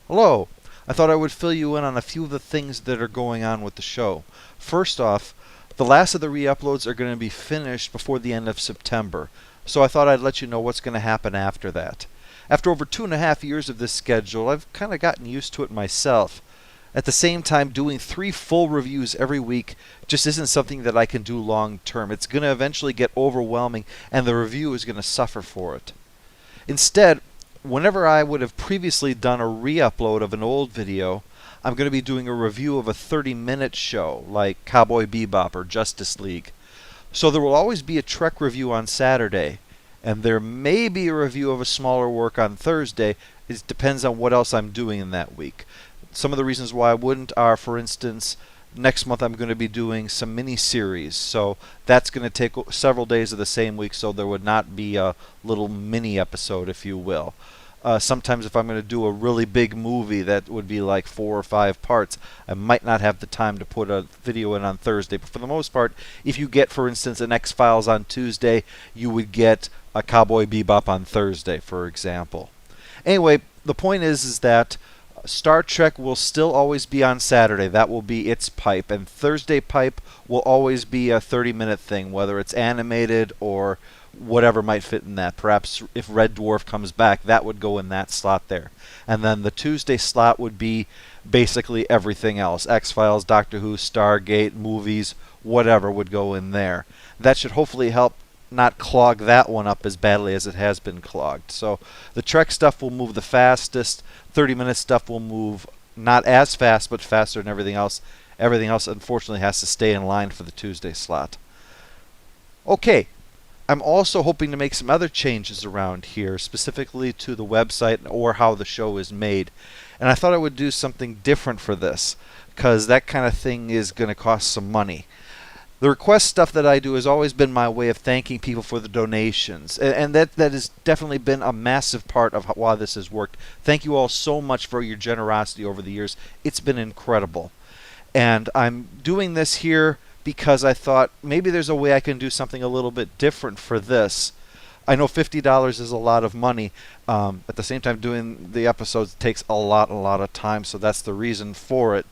Hello. I thought I would fill you in on a few of the things that are going on with the show. First off, the last of the re-uploads are going to be finished before the end of September, so I thought I'd let you know what's going to happen after that. After over 2.5 years of this schedule, I've kind of gotten used to it myself. At the same time, doing 3 full reviews every week just isn't something that I can do long term. It's going to eventually get overwhelming, and the review is going to suffer for it. Instead, whenever I would have previously done a re-upload of an old video, I'm going to be doing a review of a 30-minute show like Cowboy Bebop or Justice League. So there will always be a Trek review on Saturday, and there may be a review of a smaller work on Thursday. It depends on what else I'm doing in that week. Some of the reasons why I wouldn't are, for instance, next month I'm going to be doing some mini-series, so that's going to take several days of the same week, so there would not be a little mini episode, if you will. Sometimes if I'm going to do a really big movie that would be like 4 or 5 parts, I might not have the time to put a video in on Thursday. But for the most part, if you get, for instance, an X-Files on Tuesday, you would get a Cowboy Bebop on Thursday, for example. Anyway, the point is that Star Trek will still always be on Saturday. That will be its pipe. And Thursday pipe will always be a 30-minute thing, whether it's animated or whatever might fit in that. Perhaps if Red Dwarf comes back, that would go in that slot there. And then the Tuesday slot would be basically everything else. X-Files, Doctor Who, Stargate, movies, whatever would go in there. That should hopefully help not clog that one up as badly as it has been clogged. So the Trek stuff will move the fastest. 30-minute stuff will move not as fast, but faster than everything else. Everything else, unfortunately, has to stay in line for the Tuesday slot. Okay. I'm also hoping to make some other changes around here, specifically to the website or how the show is made. And I thought I would do something different for this, because that kind of thing is going to cost some money. The request stuff that I do has always been my way of thanking people for the donations, and that has definitely been a massive part of why this has worked. Thank you all so much for your generosity over the years. It's been incredible. And I'm doing this here because I thought maybe there's a way I can do something a little bit different for this. I know $50 is a lot of money. At the same time, doing the episodes takes a lot of time, so that's the reason for it.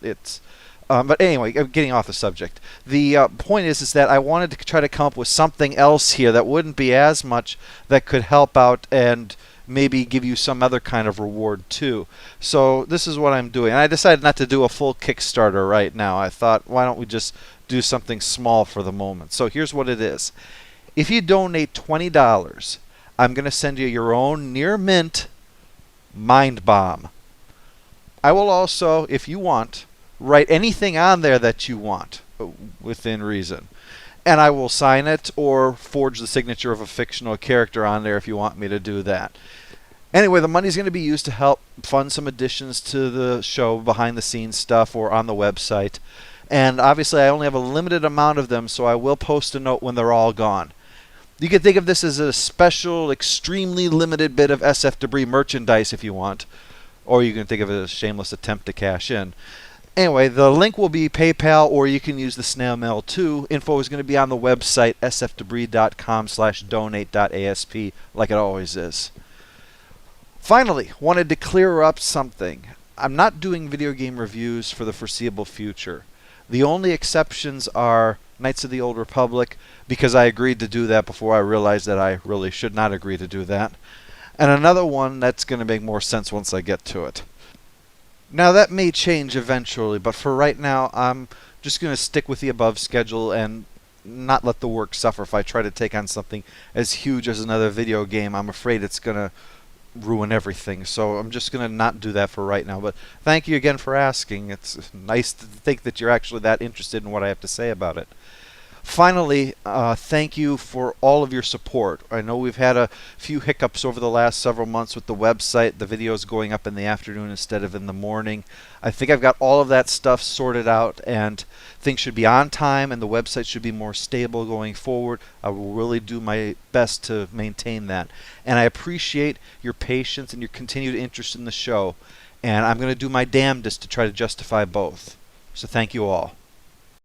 But anyway, I'm getting off the subject. The point is that I wanted to try to come up with something else here that wouldn't be as much, that could help out and maybe give you some other kind of reward too. So this is what I'm doing. And I decided not to do a full Kickstarter right now. I thought, why don't we just do something small for the moment. So here's what it is. If you donate $20, I'm going to send you your own near mint Mind Bomb. I will also, if you want, write anything on there that you want, within reason. And I will sign it or forge the signature of a fictional character on there if you want me to do that. Anyway, the money's going to be used to help fund some additions to the show, behind the scenes stuff, or on the website. And obviously I only have a limited amount of them, so I will post a note when they're all gone. You can think of this as a special, extremely limited bit of SF Debris merchandise if you want. Or you can think of it as a shameless attempt to cash in. Anyway, the link will be PayPal, or you can use the snail mail too. Info is going to be on the website, sfdebris.com/donate.asp, like it always is. Finally, wanted to clear up something. I'm not doing video game reviews for the foreseeable future. The only exceptions are Knights of the Old Republic, because I agreed to do that before I realized that I really should not agree to do that. And another one that's going to make more sense once I get to it. Now that may change eventually, but for right now I'm just going to stick with the above schedule and not let the work suffer. If I try to take on something as huge as another video game, I'm afraid it's going to ruin everything. So I'm just going to not do that for right now. But thank you again for asking. It's nice to think that you're actually that interested in what I have to say about it. Finally, thank you for all of your support. I know we've had a few hiccups over the last several months with the website, the videos going up in the afternoon instead of in the morning. I think I've got all of that stuff sorted out, and things should be on time, and the website should be more stable going forward. I will really do my best to maintain that. And I appreciate your patience and your continued interest in the show, and I'm going to do my damnedest to try to justify both. So thank you all.